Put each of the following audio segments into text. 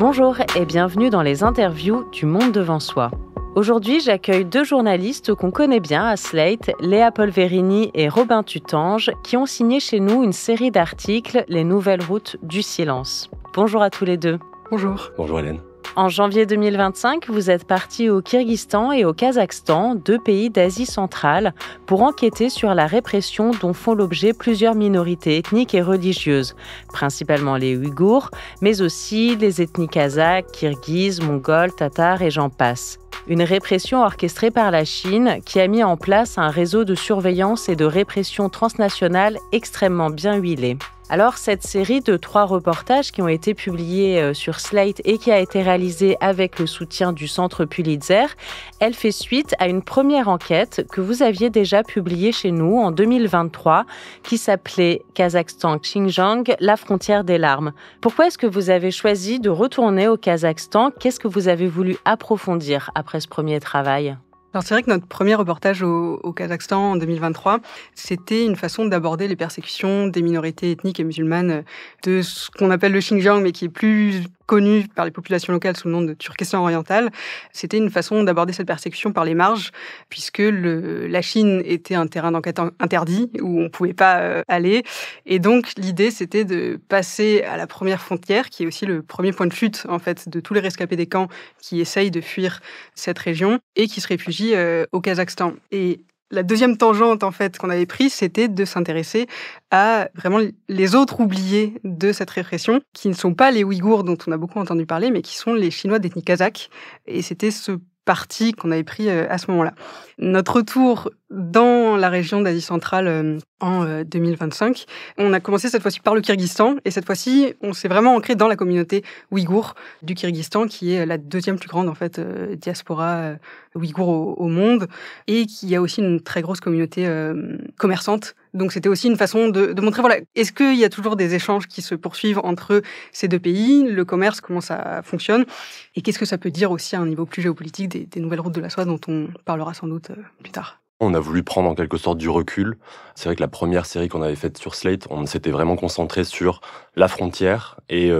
Bonjour et bienvenue dans les interviews du Monde devant soi. Aujourd'hui, j'accueille deux journalistes qu'on connaît bien à Slate, Léa Polverini et Robin Tutange, qui ont signé chez nous une série d'articles, Les nouvelles routes du silence. Bonjour à tous les deux. Bonjour. Bonjour Hélène. En janvier 2025, vous êtes partis au Kyrgyzstan et au Kazakhstan, deux pays d'Asie centrale, pour enquêter sur la répression dont font l'objet plusieurs minorités ethniques et religieuses, principalement les Ouïghours, mais aussi les ethnies kazakhs, kirghizes, mongols, tatars et j'en passe. Une répression orchestrée par la Chine qui a mis en place un réseau de surveillance et de répression transnationale extrêmement bien huilé. Alors, cette série de 3 reportages qui ont été publiés sur Slate et qui a été réalisée avec le soutien du Centre Pulitzer, elle fait suite à une première enquête que vous aviez déjà publiée chez nous en 2023, qui s'appelait Kazakhstan-Xinjiang, la frontière des larmes. Pourquoi est-ce que vous avez choisi de retourner au Kazakhstan ? Qu'est-ce que vous avez voulu approfondir après ce premier travail ? Alors c'est vrai que notre premier reportage au Kazakhstan en 2023, c'était une façon d'aborder les persécutions des minorités ethniques et musulmanes de ce qu'on appelle le Xinjiang, mais qui est plus connu par les populations locales sous le nom de Turkestan oriental. C'était une façon d'aborder cette persécution par les marges, puisque la Chine était un terrain d'enquête interdit, où on ne pouvait pas aller. Et donc l'idée, c'était de passer à la première frontière, qui est aussi le premier point de chute en fait, de tous les rescapés des camps qui essayent de fuir cette région et qui se réfugient au Kazakhstan. Et la deuxième tangente en fait qu'on avait prise, c'était de s'intéresser à vraiment les autres oubliés de cette répression, qui ne sont pas les Ouïghours dont on a beaucoup entendu parler, mais qui sont les Chinois d'ethnie kazakh. Et c'était ce parti qu'on avait pris à ce moment-là. Notre retour dans la région d'Asie centrale en 2025, on a commencé cette fois-ci par le Kyrgyzstan, et cette fois-ci, on s'est vraiment ancré dans la communauté ouïghour du Kyrgyzstan, qui est la deuxième plus grande en fait diaspora ouïghour au monde, et qui a aussi une très grosse communauté commerçante. Donc c'était aussi une façon de montrer, voilà, est-ce qu'il y a toujours des échanges qui se poursuivent entre ces deux pays, le commerce, comment ça fonctionne, et qu'est-ce que ça peut dire aussi à un niveau plus géopolitique des nouvelles routes de la soie dont on parlera sans doute plus tard. On a voulu prendre en quelque sorte du recul. C'est vrai que la première série qu'on avait faite sur Slate, on s'était vraiment concentré sur la frontière et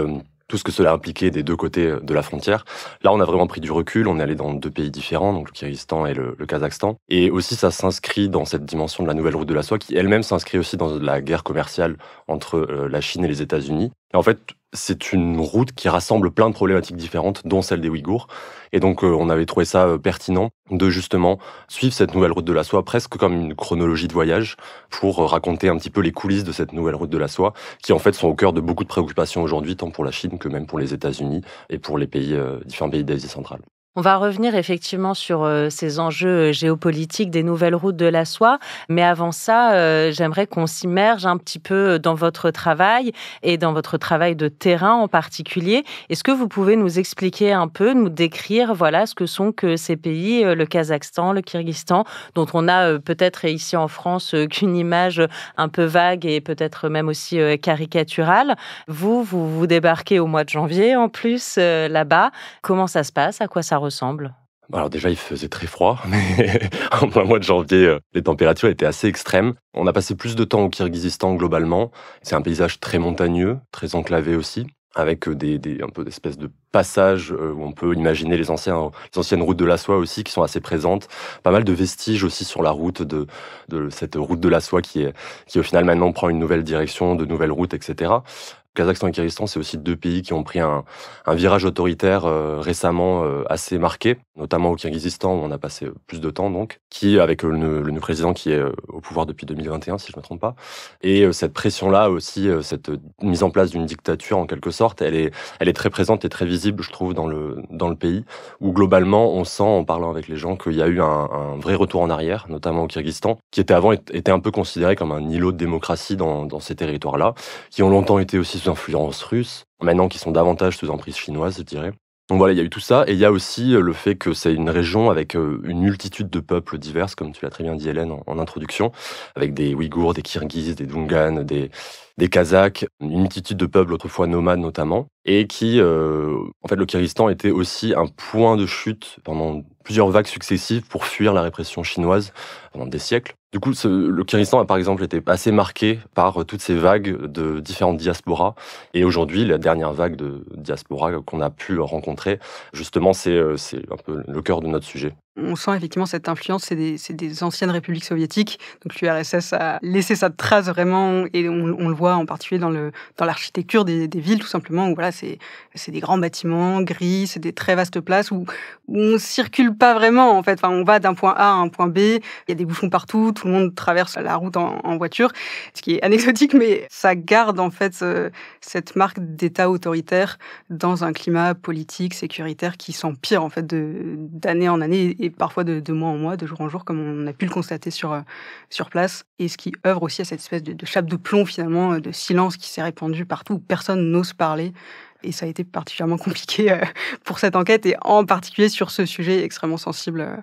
tout ce que cela impliquait des deux côtés de la frontière. Là, on a vraiment pris du recul, on est allé dans 2 pays différents, donc le Kyrgyzstan et le Kazakhstan. Et aussi, ça s'inscrit dans cette dimension de la nouvelle route de la soie, qui elle-même s'inscrit aussi dans la guerre commerciale entre la Chine et les États-Unis. Et en fait, c'est une route qui rassemble plein de problématiques différentes, dont celle des Ouïghours. Et donc, on avait trouvé ça pertinent de justement suivre cette nouvelle route de la soie presque comme une chronologie de voyage pour raconter un petit peu les coulisses de cette nouvelle route de la soie qui, en fait, sont au cœur de beaucoup de préoccupations aujourd'hui, tant pour la Chine que même pour les États-Unis et pour les pays, différents pays d'Asie centrale. On va revenir effectivement sur ces enjeux géopolitiques des nouvelles routes de la soie. Mais avant ça, j'aimerais qu'on s'immerge un petit peu dans votre travail et dans votre travail de terrain en particulier. Est-ce que vous pouvez nous expliquer un peu, nous décrire voilà, ce que sont que ces pays, le Kazakhstan, le Kyrgyzstan, dont on a peut-être ici en France qu'une image un peu vague et peut-être même aussi caricaturale. Vous débarquez au mois de janvier en plus là-bas. Comment ça se passe ? À quoi ça ressemble ? Alors déjà, il faisait très froid, mais en plein mois de janvier, les températures étaient assez extrêmes. On a passé plus de temps au Kyrgyzstan globalement. C'est un paysage très montagneux, très enclavé aussi, avec un peu d'espèces de passages où on peut imaginer les anciennes routes de la soie aussi qui sont assez présentes. Pas mal de vestiges aussi sur la route de cette route de la soie qui au final maintenant prend une nouvelle direction, de nouvelles routes, etc. Kazakhstan et Kyrgyzstan, c'est aussi 2 pays qui ont pris un virage autoritaire récemment assez marqué, notamment au Kyrgyzstan où on a passé plus de temps donc, qui avec le nouveau président qui est au pouvoir depuis 2021 si je ne me trompe pas. Et cette pression-là aussi, cette mise en place d'une dictature en quelque sorte, elle est très présente et très visible je trouve dans le pays, où globalement on sent en parlant avec les gens qu'il y a eu un vrai retour en arrière, notamment au Kyrgyzstan, qui avant était un peu considéré comme un îlot de démocratie dans ces territoires-là, qui ont longtemps été aussi sous influence russe, maintenant qui sont davantage sous emprise chinoise, je dirais. Donc voilà, il y a eu tout ça, et il y a aussi le fait que c'est une région avec une multitude de peuples divers, comme tu l'as très bien dit Hélène en introduction, avec des Ouïghours, des Kirghizes, des Doungans, des Kazakhs, une multitude de peuples autrefois nomades notamment, et qui, en fait, le Kyrgyzstan était aussi un point de chute pendant plusieurs vagues successives pour fuir la répression chinoise pendant des siècles. Du coup, le Kyrgyzstan a par exemple été assez marqué par toutes ces vagues de différentes diasporas. Et aujourd'hui, la dernière vague de diaspora qu'on a pu rencontrer, justement, c'est un peu le cœur de notre sujet. On sent effectivement cette influence, c'est des anciennes républiques soviétiques. Donc l'URSS a laissé sa trace vraiment, et on le voit en particulier dans l'architecture des villes, tout simplement, où voilà, c'est des grands bâtiments gris, c'est des très vastes places où on ne circule pas vraiment, en fait. Enfin, on va d'un point A à un point B, il y a des bouchons partout, tout le monde traverse la route en voiture, ce qui est anecdotique, mais ça garde en fait cette marque d'État autoritaire dans un climat politique, sécuritaire qui s'empire en fait d'année en année et parfois de mois en mois, de jour en jour, comme on a pu le constater sur place. Et ce qui œuvre aussi à cette espèce de chape de plomb, finalement, de silence qui s'est répandu partout, où personne n'ose parler. Et ça a été particulièrement compliqué pour cette enquête, et en particulier sur ce sujet extrêmement sensible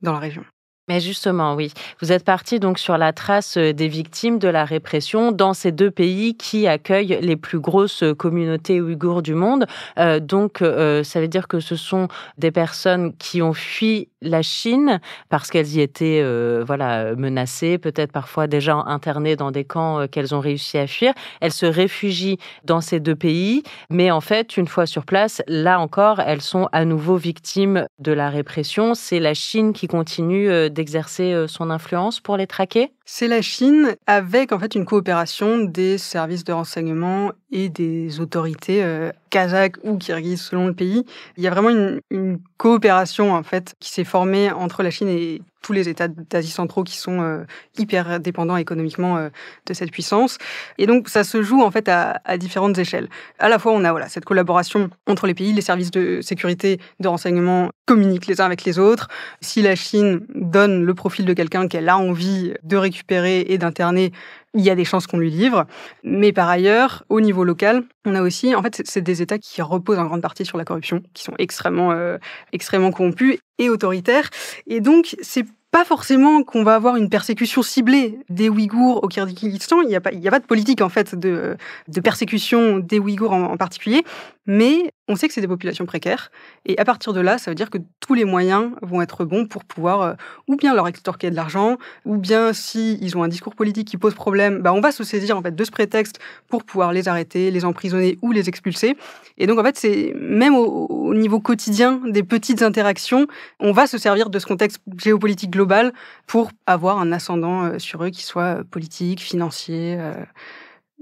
dans la région. Mais justement, oui. Vous êtes parti donc sur la trace des victimes de la répression dans ces 2 pays qui accueillent les plus grosses communautés ouïghours du monde. Donc, ça veut dire que ce sont des personnes qui ont fui la Chine parce qu'elles y étaient menacées, peut-être parfois déjà internées dans des camps qu'elles ont réussi à fuir. Elles se réfugient dans ces 2 pays, mais en fait, une fois sur place, là encore, elles sont à nouveau victimes de la répression. C'est la Chine qui continue d'exercer son influence pour les traquer? C'est la Chine avec en fait une coopération des services de renseignement et des autorités kazakhs ou kirghizes selon le pays. Il y a vraiment une coopération en fait qui s'est formée entre la Chine et tous les États d'Asie centraux qui sont hyper dépendants économiquement de cette puissance. Et donc ça se joue en fait à différentes échelles. À la fois on a cette collaboration entre les pays, les services de sécurité, de renseignement communiquent les uns avec les autres. Si la Chine donne le profil de quelqu'un qu'elle a envie de récupérer et d'interner, il y a des chances qu'on lui livre. Mais par ailleurs, au niveau local, on a aussi, en fait, c'est des États qui reposent en grande partie sur la corruption, qui sont extrêmement corrompus et autoritaires. Et donc, c'est pas forcément qu'on va avoir une persécution ciblée des Ouïghours au Kyrgyzstan. Il y a pas de politique, en fait, de persécution des Ouïghours en particulier. Mais on sait que c'est des populations précaires. Et à partir de là, ça veut dire que tous les moyens vont être bons pour pouvoir ou bien leur extorquer de l'argent, ou bien s'ils ont un discours politique qui pose problème, on va se saisir en fait de ce prétexte pour pouvoir les arrêter, les emprisonner ou les expulser. Et donc en fait, c'est même au niveau quotidien des petites interactions, on va se servir de ce contexte géopolitique global pour avoir un ascendant sur eux qui soit politique, financier.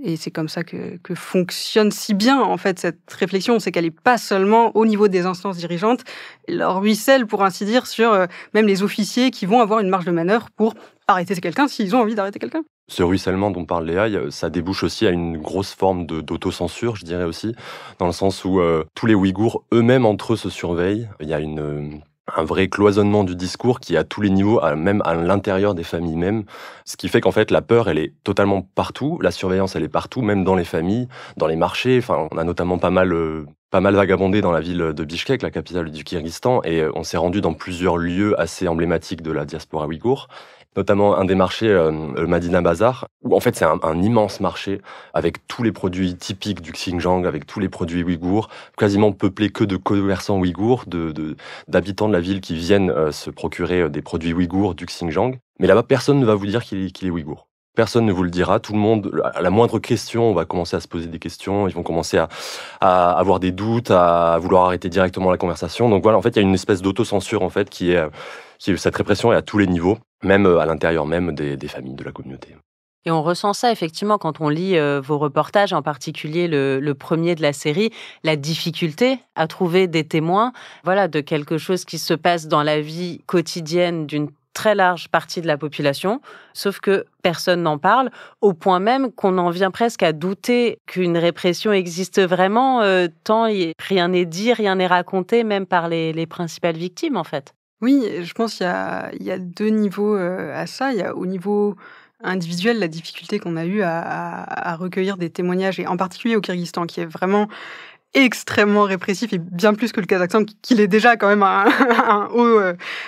Et c'est comme ça que fonctionne si bien, en fait, cette réflexion. C'est qu'elle n'est pas seulement au niveau des instances dirigeantes. Elle ruisselle, pour ainsi dire, sur même les officiers qui vont avoir une marge de manœuvre pour arrêter quelqu'un s'ils ont envie d'arrêter quelqu'un. Ce ruissellement dont parle Léa, ça débouche aussi à une grosse forme d'autocensure, je dirais aussi, dans le sens où tous les Ouïghours eux-mêmes entre eux se surveillent. Il y a un vrai cloisonnement du discours qui est à tous les niveaux, même à l'intérieur des familles même. Ce qui fait qu'en fait, la peur, elle est totalement partout. La surveillance, elle est partout, même dans les familles, dans les marchés. Enfin, on a notamment pas mal vagabondé dans la ville de Bichkek, la capitale du Kyrgyzstan, et on s'est rendu dans plusieurs lieux assez emblématiques de la diaspora ouïghour. Notamment un des marchés, le Madina Bazar, où en fait c'est un immense marché avec tous les produits typiques du Xinjiang, avec tous les produits ouïghours, quasiment peuplé que de commerçants ouïghours, d'habitants de la ville qui viennent se procurer des produits ouïghours du Xinjiang. Mais là-bas, personne ne va vous dire qu'il est ouïghour. Personne ne vous le dira. Tout le monde, à la moindre question, on va commencer à se poser des questions. Ils vont commencer à avoir des doutes, à vouloir arrêter directement la conversation. Donc voilà, en fait, il y a une espèce d'autocensure en fait qui est cette répression est à tous les niveaux, même à l'intérieur même des familles, de la communauté. Et on ressent ça effectivement quand on lit vos reportages, en particulier le premier de la série, la difficulté à trouver des témoins, de quelque chose qui se passe dans la vie quotidienne d'une très large partie de la population, sauf que personne n'en parle, au point même qu'on en vient presque à douter qu'une répression existe vraiment, tant rien n'est dit, rien n'est raconté, même par les principales victimes en fait. Oui, je pense qu'il y a 2 niveaux à ça. Il y a au niveau individuel la difficulté qu'on a eue à recueillir des témoignages, et en particulier au Kyrgyzstan, qui est vraiment répressif, et bien plus que le Kazakhstan, qui l'est déjà quand même à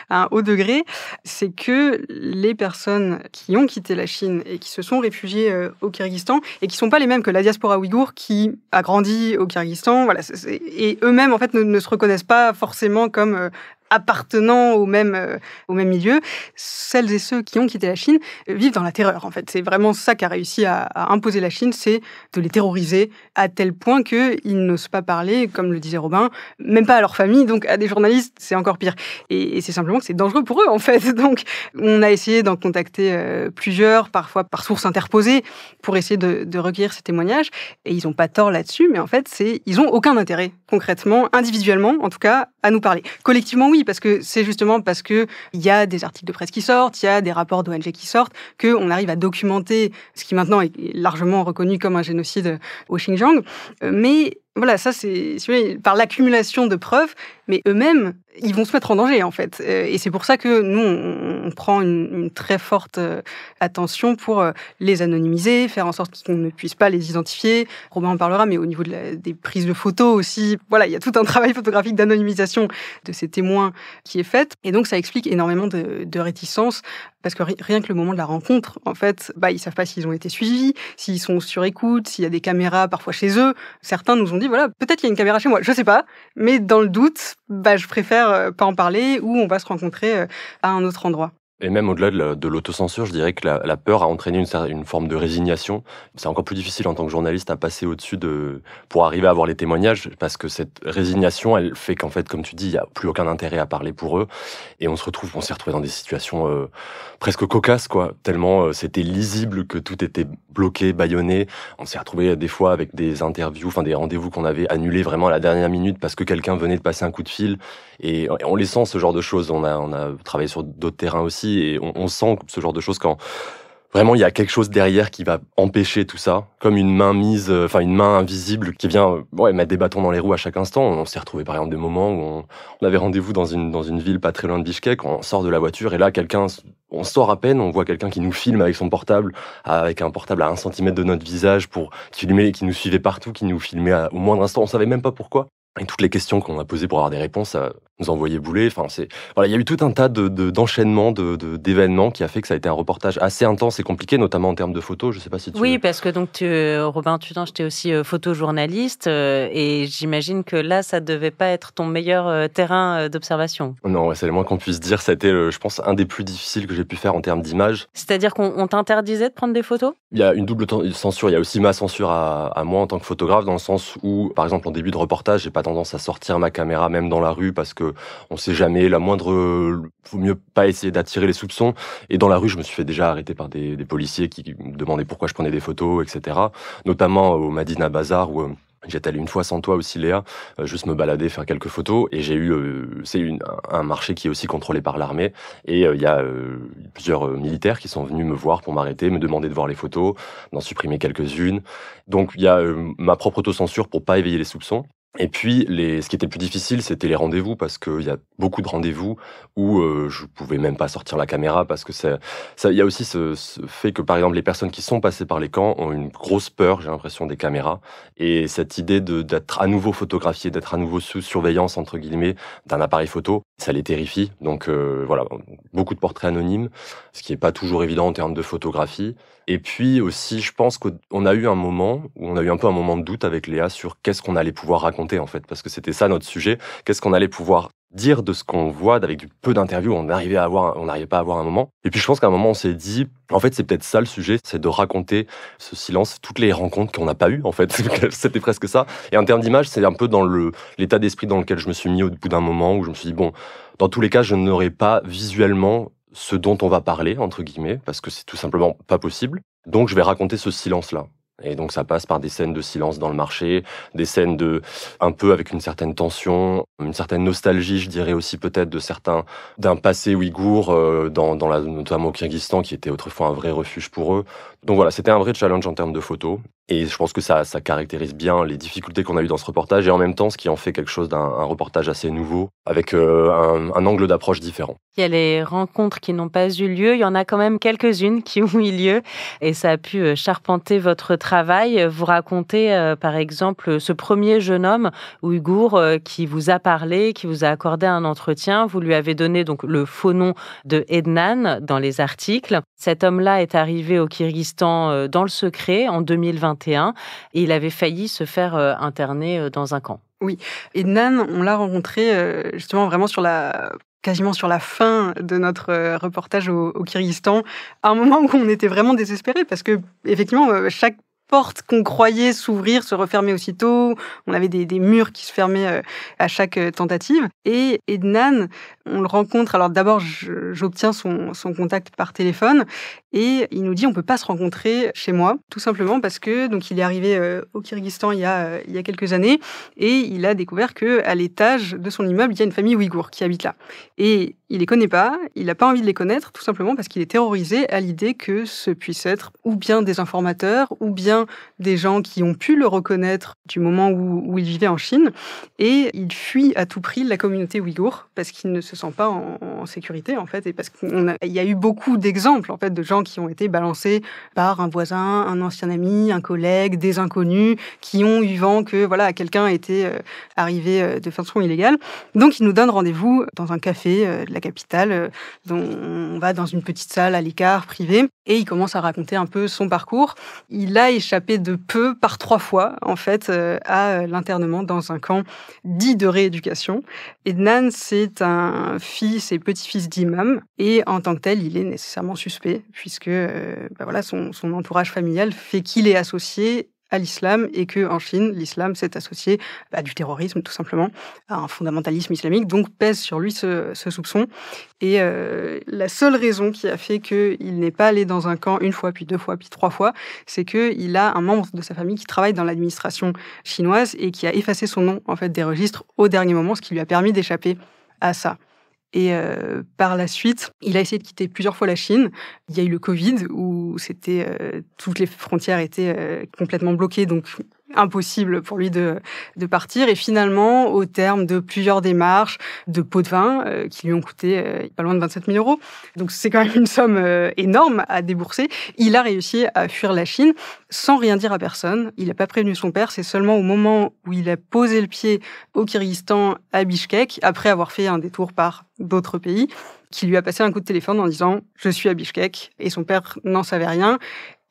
un haut degré. C'est que les personnes qui ont quitté la Chine et qui se sont réfugiées au Kyrgyzstan, et qui ne sont pas les mêmes que la diaspora ouïghour qui a grandi au Kyrgyzstan, et eux-mêmes en fait ne se reconnaissent pas forcément comme appartenant au même milieu, celles et ceux qui ont quitté la Chine vivent dans la terreur, en fait. C'est vraiment ça qu'a réussi à imposer la Chine, c'est de les terroriser à tel point qu'ils n'osent pas parler, comme le disait Robin, même pas à leur famille, donc à des journalistes, c'est encore pire. Et c'est simplement que c'est dangereux pour eux, en fait. Donc, on a essayé d'en contacter plusieurs, parfois par source interposée, pour essayer de recueillir ces témoignages. Et ils n'ont pas tort là-dessus, mais en fait, ils n'ont aucun intérêt, concrètement, individuellement, en tout cas, à nous parler. Collectivement, oui, parce que c'est justement parce qu'il y a des articles de presse qui sortent, il y a des rapports d'ONG qui sortent, qu'on arrive à documenter ce qui maintenant est largement reconnu comme un génocide au Xinjiang. Mais voilà, ça, c'est par l'accumulation de preuves, mais eux-mêmes, ils vont se mettre en danger, en fait. Et c'est pour ça que nous, on prend une très forte attention pour les anonymiser, faire en sorte qu'on ne puisse pas les identifier. Robin en parlera, mais au niveau des prises de photos aussi, voilà, il y a tout un travail photographique d'anonymisation de ces témoins qui est fait. Et donc, ça explique énormément de réticence, parce que rien que le moment de la rencontre, en fait, ils savent pas s'ils ont été suivis, s'ils sont sur écoute, s'il y a des caméras parfois chez eux. Certains nous ont dit, voilà, peut-être qu'il y a une caméra chez moi, je sais pas, mais dans le doute, je préfère pas en parler, ou on va se rencontrer à un autre endroit. Et même au-delà de l'autocensure, je dirais que la peur a entraîné une forme de résignation. C'est encore plus difficile en tant que journaliste à passer au-dessus pour arriver à avoir les témoignages, parce que cette résignation, elle fait qu'en fait, comme tu dis, il n'y a plus aucun intérêt à parler pour eux. Et on s'est retrouvé dans des situations presque cocasses, quoi. Tellement c'était lisible que tout était bloqué, bâillonné. On s'est retrouvé des fois avec des interviews, des rendez-vous qu'on avait annulés vraiment à la dernière minute parce que quelqu'un venait de passer un coup de fil. Et on les sent, ce genre de choses. On a travaillé sur d'autres terrains aussi. Et on sent ce genre de choses quand vraiment il y a quelque chose derrière qui va empêcher tout ça, comme une main une main invisible qui vient mettre des bâtons dans les roues à chaque instant. On s'est retrouvé par exemple des moments où on avait rendez-vous dans une ville pas très loin de Bichkek, on sort de la voiture et là on sort à peine, on voit quelqu'un qui nous filme avec son portable, avec un portable à 1 centimètre de notre visage pour filmer, qui nous suivait partout, qui nous filmait au moindre instant, on savait même pas pourquoi. Et toutes les questions qu'on a posées pour avoir des réponses, nous envoyait bouler. Il y a eu tout un tas d'enchaînements, d'événements qui a fait que ça a été un reportage assez intense et compliqué, notamment en termes de photos. Je sais pas si tu... Oui, parce que donc Robin Tudange, tu es aussi photojournaliste et j'imagine que là, ça devait pas être ton meilleur terrain d'observation. Non, c'est le moins qu'on puisse dire. Ça a été, je pense, un des plus difficiles que j'ai pu faire en termes d'images. C'est-à-dire qu'on t'interdisait de prendre des photos ? Il y a une double censure. Il y a aussi ma censure à moi en tant que photographe, dans le sens où, par exemple, en début de reportage, j'ai pas tendance à sortir ma caméra même dans la rue parce que on sait jamais, faut mieux pas essayer d'attirer les soupçons. Et dans la rue, je me suis fait déjà arrêter par des policiers qui me demandaient pourquoi je prenais des photos, etc. Notamment au Madina Bazar où j'étais allé une fois sans toi aussi, Léa, juste me balader, faire quelques photos. Et j'ai eu, un marché qui est aussi contrôlé par l'armée. Et il y a plusieurs militaires qui sont venus me voir pour m'arrêter, me demander de voir les photos, d'en supprimer quelques-unes. Donc il y a ma propre autocensure pour pas éveiller les soupçons. Et puis, ce qui était le plus difficile, c'était les rendez-vous, parce qu'il y a beaucoup de rendez-vous où je pouvais même pas sortir la caméra, parce que il y a aussi ce fait que, par exemple, les personnes qui sont passées par les camps ont une grosse peur, j'ai l'impression, des caméras. Et cette idée d'être à nouveau photographié, d'être à nouveau sous surveillance, entre guillemets, d'un appareil photo, ça les terrifie. Donc voilà, beaucoup de portraits anonymes, ce qui est pas toujours évident en termes de photographie. Et puis aussi, je pense qu'on a eu un moment où on a eu un peu un moment de doute avec Léa sur qu'est-ce qu'on allait pouvoir raconter, en fait, parce que c'était ça notre sujet. Qu'est-ce qu'on allait pouvoir dire de ce qu'on voit avec du peu d'interviews, on n'arrivait pas à avoir un moment. Et puis je pense qu'à un moment, on s'est dit, en fait, c'est peut-être ça le sujet, c'est de raconter ce silence, toutes les rencontres qu'on n'a pas eues, en fait. C'était presque ça. Et en termes d'image, c'est un peu dans l'état d'esprit dans lequel je me suis mis au bout d'un moment, où je me suis dit, bon, dans tous les cas, je n'aurai pas visuellement ce dont on va parler, entre guillemets, parce que c'est tout simplement pas possible. Donc je vais raconter ce silence-là. Et donc ça passe par des scènes de silence dans le marché, des scènes un peu avec une certaine tension, une certaine nostalgie, je dirais aussi peut-être d'un passé ouïghour, notamment au Kyrgyzstan, qui était autrefois un vrai refuge pour eux. Donc voilà, c'était un vrai challenge en termes de photos. Et je pense que ça caractérise bien les difficultés qu'on a eues dans ce reportage et en même temps ce qui en fait quelque chose d'un reportage assez nouveau, avec un angle d'approche différent. Il y a les rencontres qui n'ont pas eu lieu, il y en a quand même quelques-unes qui ont eu lieu et ça a pu charpenter votre travail. Vous racontez par exemple ce premier jeune homme ouïghour qui vous a parlé, qui vous a accordé un entretien. Vous lui avez donné donc le faux nom de Ednan dans les articles. Cet homme-là est arrivé au Kyrgyzstan dans le secret en 2021 et il avait failli se faire interner dans un camp. Oui. Ednan, on l'a rencontré justement vraiment quasiment sur la fin de notre reportage au Kyrgyzstan, à un moment où on était vraiment désespérés parce que effectivement chaque porte qu'on croyait s'ouvrir se refermait aussitôt. On avait des murs qui se fermaient à chaque tentative. Et Ednan, on le rencontre. Alors d'abord, j'obtiens son contact par téléphone et il nous dit on peut pas se rencontrer chez moi, tout simplement parce que donc il est arrivé au Kyrgyzstan il y a quelques années et il a découvert que à l'étage de son immeuble il y a une famille ouïghour qui habite là. Et il les connaît pas, il n'a pas envie de les connaître, tout simplement parce qu'il est terrorisé à l'idée que ce puisse être ou bien des informateurs ou bien des gens qui ont pu le reconnaître du moment où il vivait en Chine. Et il fuit à tout prix la communauté ouïghour parce qu'il ne se sent pas en sécurité, en fait, et parce qu'il y a eu beaucoup d'exemples, en fait, de gens qui ont été balancés par un voisin, un ancien ami, un collègue, des inconnus, qui ont eu vent que, voilà, quelqu'un était arrivé de façon illégale. Donc, il nous donne rendez-vous dans un café de la capitale, dont on va dans une petite salle à l'écart, privée, et il commence à raconter un peu son parcours. Il a échappé de peu par 3 fois, en fait, à l'internement dans un camp dit de rééducation. Ednan, c'est un fils et petit-fils d'imam, et en tant que tel, il est nécessairement suspect, puisque voilà, son entourage familial fait qu'il est associé à l'islam et que en Chine, l'islam s'est associé à du terrorisme, tout simplement, à un fondamentalisme islamique, donc pèse sur lui ce soupçon. Et la seule raison qui a fait qu'il n'est pas allé dans un camp une fois, puis 2 fois, puis 3 fois, c'est qu'il a un membre de sa famille qui travaille dans l'administration chinoise et qui a effacé son nom, en fait, des registres au dernier moment, ce qui lui a permis d'échapper à ça. Et par la suite, il a essayé de quitter plusieurs fois la Chine. Il y a eu le Covid, où toutes les frontières étaient complètement bloquées, donc impossible pour lui de partir. Et finalement, au terme de plusieurs démarches, de pots de vin qui lui ont coûté pas loin de 27 000 €, donc c'est quand même une somme énorme à débourser, il a réussi à fuir la Chine sans rien dire à personne. Il n'a pas prévenu son père. C'est seulement au moment où il a posé le pied au Kyrgyzstan, à Bishkek, après avoir fait un détour par d'autres pays, qu'il lui a passé un coup de téléphone en disant « Je suis à Bishkek ». Et son père n'en savait rien.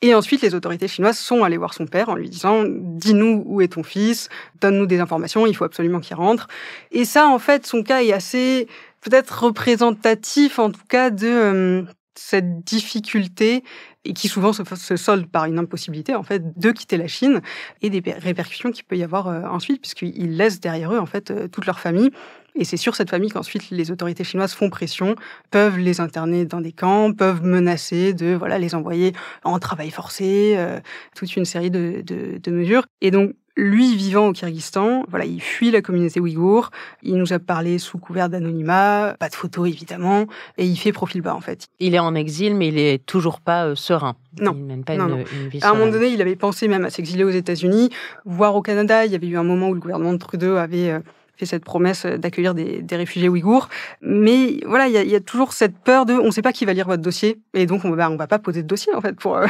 Et ensuite, les autorités chinoises sont allées voir son père en lui disant « Dis-nous où est ton fils, donne-nous des informations, il faut absolument qu'il rentre ». Et ça, en fait, son cas est assez, peut-être représentatif, en tout cas, de cette difficulté, et qui souvent se solde par une impossibilité, en fait, de quitter la Chine, et des répercussions qu'il peut y avoir ensuite, puisqu'ils laissent derrière eux, en fait, toute leur famille. Et c'est sur cette famille qu'ensuite les autorités chinoises font pression, peuvent les interner dans des camps, peuvent menacer de les envoyer en travail forcé, toute une série de mesures. Et donc, lui, vivant au Kyrgyzstan, il fuit la communauté ouïghour, il nous a parlé sous couvert d'anonymat, pas de photos évidemment, et il fait profil bas en fait. Il est en exil, mais il est toujours pas serein. Non. Il mène pas non. Une vie À un moment sereine. donné, il avait pensé même à s'exiler aux États-Unis, voire au Canada. Il y avait eu un moment où le gouvernement de Trudeau avait fait cette promesse d'accueillir des réfugiés ouïghours. Mais il y a toujours cette peur de on ne sait pas qui va lire votre dossier, et donc on va pas poser de dossier en fait pour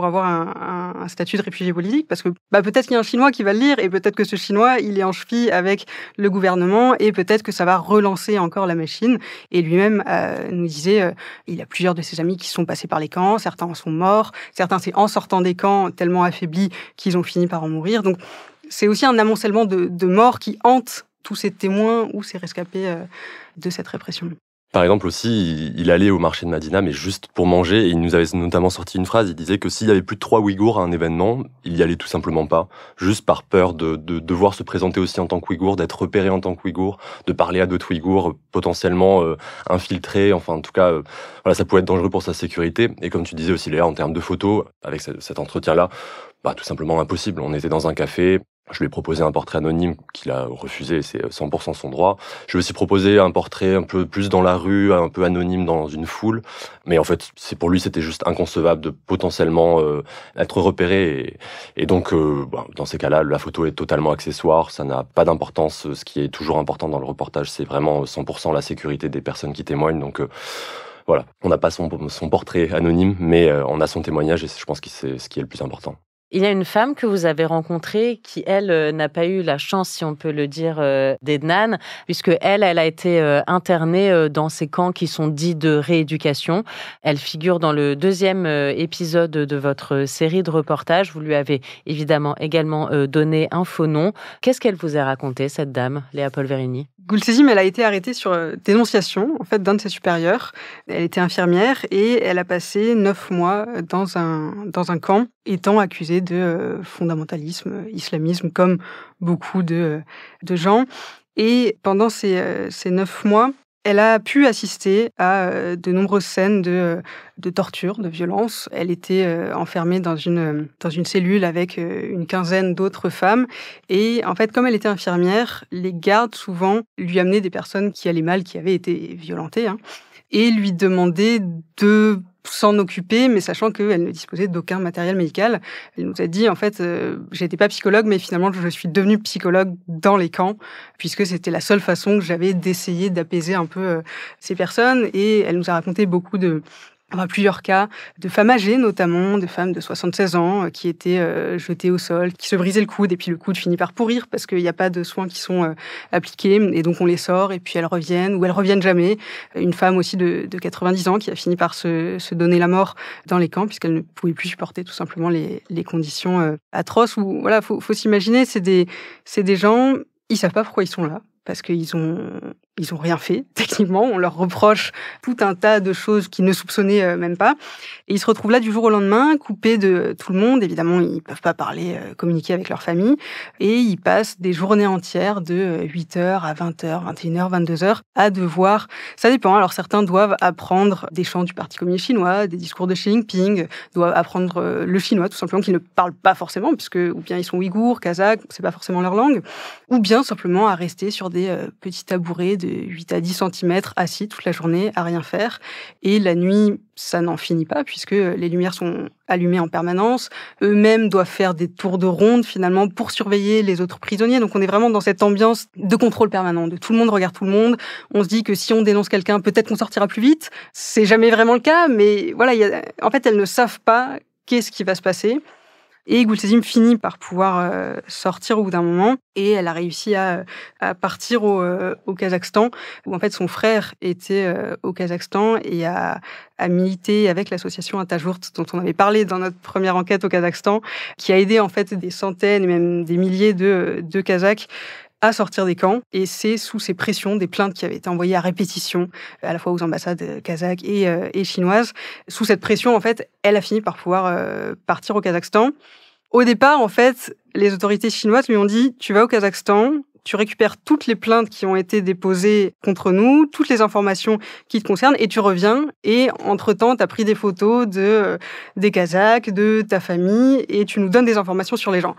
avoir un statut de réfugié politique, parce que peut-être qu'il y a un Chinois qui va le lire, et peut-être que ce Chinois il est en cheville avec le gouvernement, et peut-être que ça va relancer encore la machine. Et lui-même nous disait il a plusieurs de ses amis qui sont passés par les camps, certains en sont morts, certains c'est en sortant des camps tellement affaiblis qu'ils ont fini par en mourir. Donc c'est aussi un amoncellement de morts qui hante tous ces témoins ou ces rescapés de cette répression. Par exemple aussi, il allait au marché de Madina, mais juste pour manger, et il nous avait notamment sorti une phrase, il disait que s'il y avait plus de 3 Ouïghours à un événement, il y allait tout simplement pas, juste par peur de devoir se présenter aussi en tant qu'Ouïghour, d'être repéré en tant qu'Ouïghour, de parler à d'autres Ouïghours, potentiellement infiltrés, enfin en tout cas, ça pouvait être dangereux pour sa sécurité. Et comme tu disais aussi Léa, en termes de photos, avec cet entretien-là, tout simplement impossible. On était dans un café, je lui ai proposé un portrait anonyme qu'il a refusé, c'est 100% son droit. Je lui ai aussi proposé un portrait un peu plus dans la rue, un peu anonyme dans une foule. Mais en fait, pour lui, c'était juste inconcevable de potentiellement être repéré. Et donc, dans ces cas-là, la photo est totalement accessoire, ça n'a pas d'importance. Ce qui est toujours important dans le reportage, c'est vraiment 100% la sécurité des personnes qui témoignent. Donc, on n'a pas son portrait anonyme, mais on a son témoignage, et je pense que c'est ce qui est le plus important. Il y a une femme que vous avez rencontrée qui, elle, n'a pas eu la chance, si on peut le dire, d'être nane, puisque elle a été internée dans ces camps qui sont dits de rééducation. Elle figure dans le 2e épisode de votre série de reportages. Vous lui avez évidemment également donné un faux nom. Qu'est-ce qu'elle vous a raconté, cette dame, Léa Polverini? Gulsezim, elle a été arrêtée sur dénonciation en fait, d'un de ses supérieurs. Elle était infirmière et elle a passé 9 mois dans un camp, étant accusée de fondamentalisme, islamisme, comme beaucoup de gens. Et pendant ces 9 mois, elle a pu assister à de nombreuses scènes de torture, de violence. Elle était enfermée dans une cellule avec une quinzaine d'autres femmes. Et en fait, comme elle était infirmière, les gardes souvent lui amenaient des personnes qui allaient mal, qui avaient été violentées, et lui demandaient de s'en occuper, mais sachant qu'elle ne disposait d'aucun matériel médical. Elle nous a dit, en fait, j'étais pas psychologue, mais finalement, je suis devenue psychologue dans les camps, puisque c'était la seule façon que j'avais d'essayer d'apaiser un peu ces personnes. Et elle nous a raconté plusieurs cas de femmes âgées, notamment de femmes de 76 ans qui étaient jetées au sol, qui se brisaient le coude, et puis le coude finit par pourrir parce qu'il n'y a pas de soins qui sont appliqués, et donc on les sort, et puis elles reviennent, ou elles reviennent jamais. Une femme aussi de 90 ans qui a fini par se donner la mort dans les camps, puisqu'elle ne pouvait plus supporter tout simplement les conditions atroces. Où, voilà, faut s'imaginer, c'est des gens, ils savent pas pourquoi ils sont là, parce qu'ils ont rien fait, techniquement. On leur reproche tout un tas de choses qu'ils ne soupçonnaient même pas. Et ils se retrouvent là du jour au lendemain, coupés de tout le monde. Évidemment, ils peuvent pas parler, communiquer avec leur famille. Et ils passent des journées entières de 8h à 20h, 21h, 22h à devoir... Ça dépend. Alors, certains doivent apprendre des chants du Parti communiste chinois, des discours de Xi Jinping, doivent apprendre le chinois, tout simplement, qu'ils ne parlent pas forcément, puisque ou bien ils sont ouïghours, kazakhs, c'est pas forcément leur langue, ou bien simplement à rester sur des petits tabourets de 8 à 10 cm assis toute la journée à rien faire. Et la nuit, ça n'en finit pas puisque les lumières sont allumées en permanence. Eux-mêmes doivent faire des tours de ronde finalement pour surveiller les autres prisonniers. Donc on est vraiment dans cette ambiance de contrôle permanent, de tout le monde regarde tout le monde. On se dit que si on dénonce quelqu'un, peut-être qu'on sortira plus vite. C'est jamais vraiment le cas, mais voilà, en fait, elles ne savent pas qu'est-ce qui va se passer. Et Gulsezim finit par pouvoir sortir au bout d'un moment, et elle a réussi à partir au Kazakhstan, où en fait son frère était au Kazakhstan et a milité avec l'association Atajourt, dont on avait parlé dans notre première enquête au Kazakhstan, qui a aidé en fait des centaines et même des milliers de Kazakhs à sortir des camps. Et c'est sous ces pressions, des plaintes qui avaient été envoyées à répétition, à la fois aux ambassades kazakhs et chinoises. Sous cette pression, en fait, elle a fini par pouvoir partir au Kazakhstan. Au départ, en fait, les autorités chinoises lui ont dit « Tu vas au Kazakhstan, tu récupères toutes les plaintes qui ont été déposées contre nous, toutes les informations qui te concernent, et tu reviens. Et entre-temps, tu as pris des photos des Kazakhs, de ta famille, et tu nous donnes des informations sur les gens. »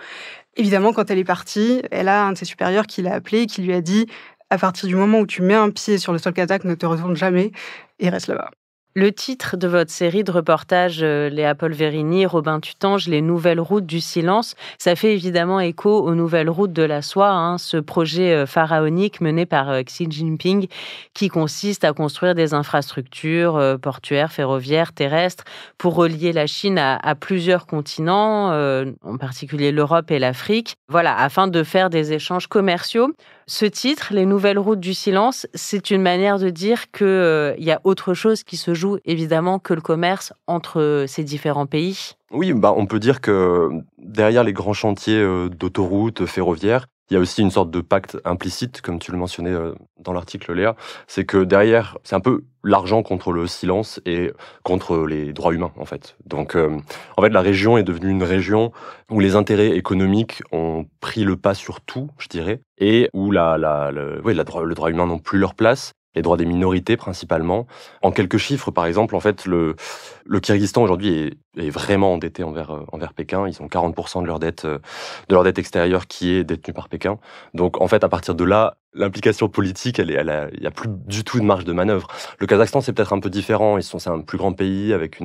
Évidemment, quand elle est partie, elle a un de ses supérieurs qui l'a appelée et qui lui a dit « À partir du moment où tu mets un pied sur le sol kazakh, ne te retourne jamais et reste là-bas. » Le titre de votre série de reportages, Léa Polverini, Robin Tutange, Les Nouvelles Routes du Silence, ça fait évidemment écho aux Nouvelles Routes de la Soie, ce projet pharaonique mené par Xi Jinping qui consiste à construire des infrastructures portuaires, ferroviaires, terrestres pour relier la Chine à plusieurs continents, en particulier l'Europe et l'Afrique, voilà, afin de faire des échanges commerciaux. Ce titre, Les Nouvelles Routes du Silence, c'est une manière de dire qu'il y a autre chose qui se joue évidemment que le commerce entre ces différents pays. Oui, on peut dire que derrière les grands chantiers d'autoroutes, ferroviaires, il y a aussi une sorte de pacte implicite, comme tu le mentionnais dans l'article, Léa. C'est que derrière, c'est un peu l'argent contre le silence et contre les droits humains, en fait. Donc, en fait, la région est devenue une région où les intérêts économiques ont pris le pas sur tout, je dirais, et où le droit humain n'ont plus leur place. Les droits des minorités principalement. En quelques chiffres, par exemple, en fait, le Kyrgyzstan aujourd'hui est vraiment endetté envers Pékin. Ils ont 40% de leur dette extérieure qui est détenue par Pékin. Donc, en fait, à partir de là, l'implication politique, il y a plus du tout de marge de manœuvre. Le Kazakhstan, c'est peut-être un peu différent. C'est un plus grand pays avec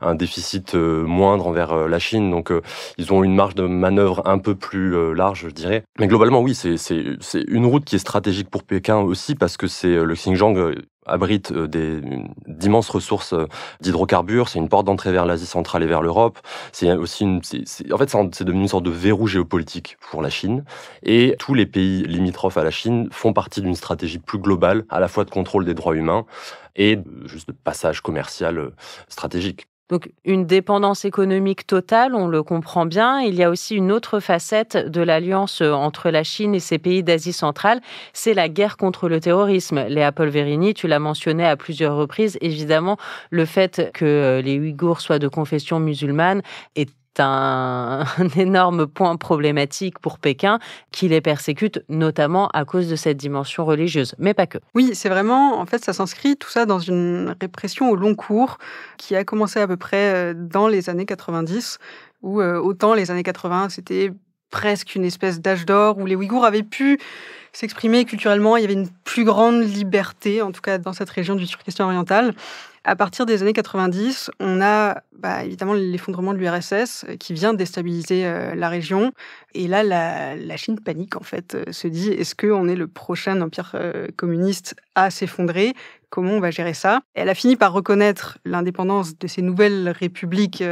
un déficit moindre envers la Chine. Donc, ils ont une marge de manœuvre un peu plus large, je dirais. Mais globalement, oui, c'est une route qui est stratégique pour Pékin aussi parce que c'est le Xinjiang abrite d'immenses ressources d'hydrocarbures. C'est une porte d'entrée vers l'Asie centrale et vers l'Europe. C'est aussi en fait, c'est devenu une sorte de verrou géopolitique pour la Chine. Et tous les pays limitrophes à la Chine font partie d'une stratégie plus globale, à la fois de contrôle des droits humains et juste de passage commercial stratégique. Donc une dépendance économique totale, on le comprend bien. Il y a aussi une autre facette de l'alliance entre la Chine et ces pays d'Asie centrale, c'est la guerre contre le terrorisme. Léa Polverini, tu l'as mentionné à plusieurs reprises, évidemment, le fait que les Ouïghours soient de confession musulmane est un énorme point problématique pour Pékin qui les persécute notamment à cause de cette dimension religieuse, mais pas que. Oui, c'est vraiment, en fait, ça s'inscrit tout ça dans une répression au long cours qui a commencé à peu près dans les années 90, où autant les années 80, c'était presque une espèce d'âge d'or où les Ouïghours avaient pu s'exprimer culturellement, il y avait une plus grande liberté, en tout cas dans cette région du Turkestan oriental. À partir des années 90, on a évidemment l'effondrement de l'URSS qui vient déstabiliser la région. Et là, la Chine panique, en fait, se dit, est-ce qu'on est le prochain empire communiste à s'effondrer ? Comment on va gérer ça ? Elle a fini par reconnaître l'indépendance de ces nouvelles républiques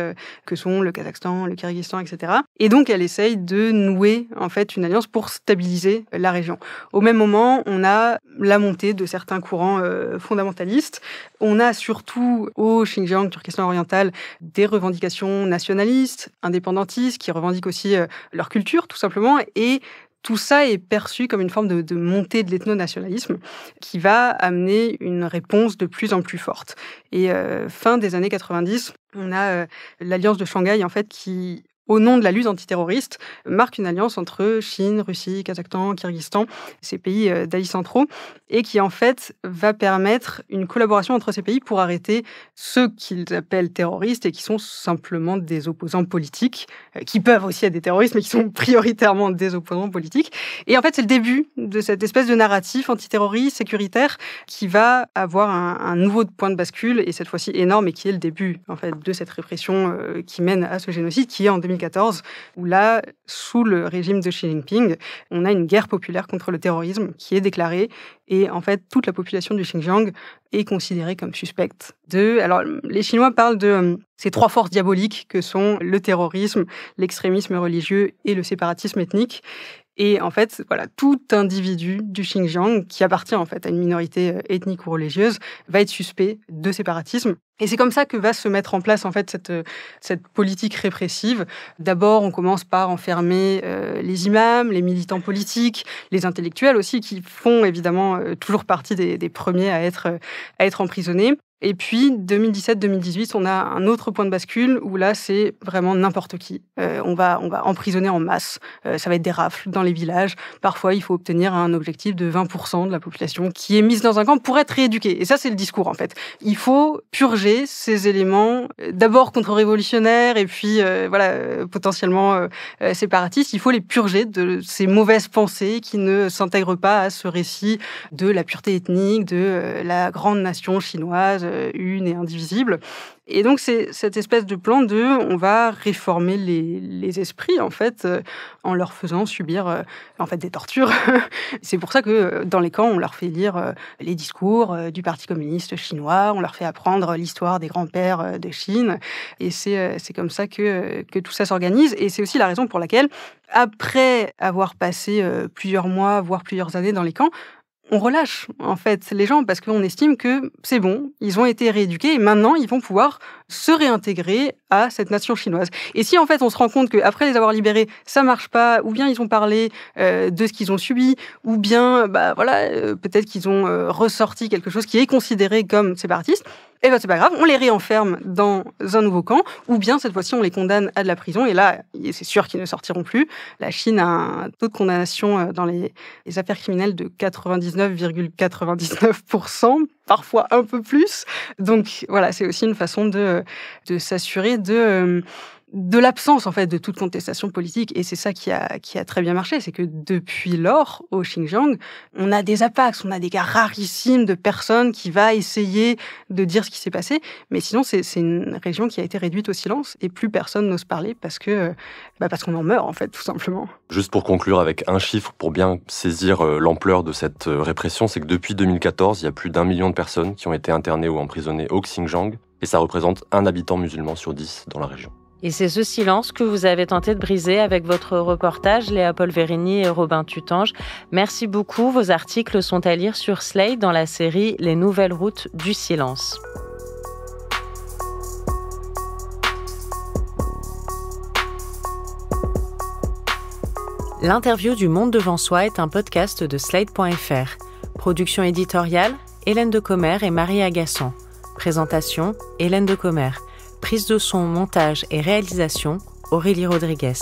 que sont le Kazakhstan, le Kyrgyzstan, etc. Et donc, elle essaye de nouer, en fait, une alliance pour stabiliser la région. Au même moment, on a la montée de certains courants fondamentalistes. On a surtout au Xinjiang, Turkestan oriental, des revendications nationalistes, indépendantistes, qui revendiquent aussi leur culture, tout simplement, et tout ça est perçu comme une forme de montée de l'ethno-nationalisme qui va amener une réponse de plus en plus forte. Et fin des années 90, on a l'Alliance de Shanghai, en fait, qui, au nom de la lutte antiterroriste, marque une alliance entre Chine, Russie, Kazakhstan, Kyrgyzstan, ces pays d'Asie centraux, et qui en fait va permettre une collaboration entre ces pays pour arrêter ceux qu'ils appellent terroristes et qui sont simplement des opposants politiques, qui peuvent aussi être des terroristes, mais qui sont prioritairement des opposants politiques. Et en fait, c'est le début de cette espèce de narratif antiterroriste, sécuritaire, qui va avoir un nouveau point de bascule, et cette fois-ci énorme, et qui est le début en fait, de cette répression qui mène à ce génocide, qui est en 2014, où là, sous le régime de Xi Jinping, on a une guerre populaire contre le terrorisme qui est déclarée. Et en fait, toute la population du Xinjiang est considérée comme suspecte Alors, les Chinois parlent de ces trois forces diaboliques que sont le terrorisme, l'extrémisme religieux et le séparatisme ethnique. Et en fait, voilà, tout individu du Xinjiang qui appartient en fait à une minorité ethnique ou religieuse va être suspect de séparatisme. Et c'est comme ça que va se mettre en place en fait cette politique répressive. D'abord, on commence par enfermer les imams, les militants politiques, les intellectuels aussi, qui font évidemment toujours partie des premiers à être emprisonnés. Et puis, 2017-2018, on a un autre point de bascule où là, c'est vraiment n'importe qui. On va emprisonner en masse. Ça va être des rafles dans les villages. Parfois, il faut obtenir un objectif de 20% de la population qui est mise dans un camp pour être rééduquée. Et ça, c'est le discours, en fait. Il faut purger ces éléments, d'abord contre-révolutionnaires et puis, potentiellement séparatistes. Il faut les purger de ces mauvaises pensées qui ne s'intègrent pas à ce récit de la pureté ethnique, de la grande nation chinoise, une et indivisible. Et donc, c'est cette espèce de plan on va réformer les esprits, en fait, en leur faisant subir, des tortures. C'est pour ça que, dans les camps, on leur fait lire les discours du Parti communiste chinois, on leur fait apprendre l'histoire des grands-pères de Chine, et c'est comme ça que tout ça s'organise. Et c'est aussi la raison pour laquelle, après avoir passé plusieurs mois, voire plusieurs années dans les camps, on relâche, en fait, les gens parce qu'on estime que c'est bon, ils ont été rééduqués et maintenant, ils vont pouvoir se réintégrer à cette nation chinoise. Et si, en fait, on se rend compte qu'après les avoir libérés, ça marche pas, ou bien ils ont parlé de ce qu'ils ont subi, ou bien, peut-être qu'ils ont ressorti quelque chose qui est considéré comme séparatiste, et c'est pas grave, on les réenferme dans un nouveau camp, ou bien cette fois-ci on les condamne à de la prison, et là, c'est sûr qu'ils ne sortiront plus. La Chine a un taux de condamnation dans les affaires criminelles de 99,99%, parfois un peu plus. Donc voilà, c'est aussi une façon de s'assurer de de l'absence en fait de toute contestation politique, et c'est ça qui a très bien marché, c'est que depuis lors au Xinjiang, on a des apax, on a des cas rarissimes de personnes qui va essayer de dire ce qui s'est passé, mais sinon c'est une région qui a été réduite au silence et plus personne n'ose parler parce qu'on en meurt en fait tout simplement. Juste pour conclure avec un chiffre pour bien saisir l'ampleur de cette répression, c'est que depuis 2014, il y a plus d'1 million de personnes qui ont été internées ou emprisonnées au Xinjiang, et ça représente 1 habitant musulman sur 10 dans la région. Et c'est ce silence que vous avez tenté de briser avec votre reportage, Léa Polverini et Robin Tutange. Merci beaucoup. Vos articles sont à lire sur Slate dans la série Les nouvelles routes du silence. L'interview du Monde devant soi est un podcast de Slate.fr. Production éditoriale, Hélène Decomer et Marie Agassan. Présentation, Hélène Decomer. Prise de son, montage et réalisation, Aurélie Rodriguez.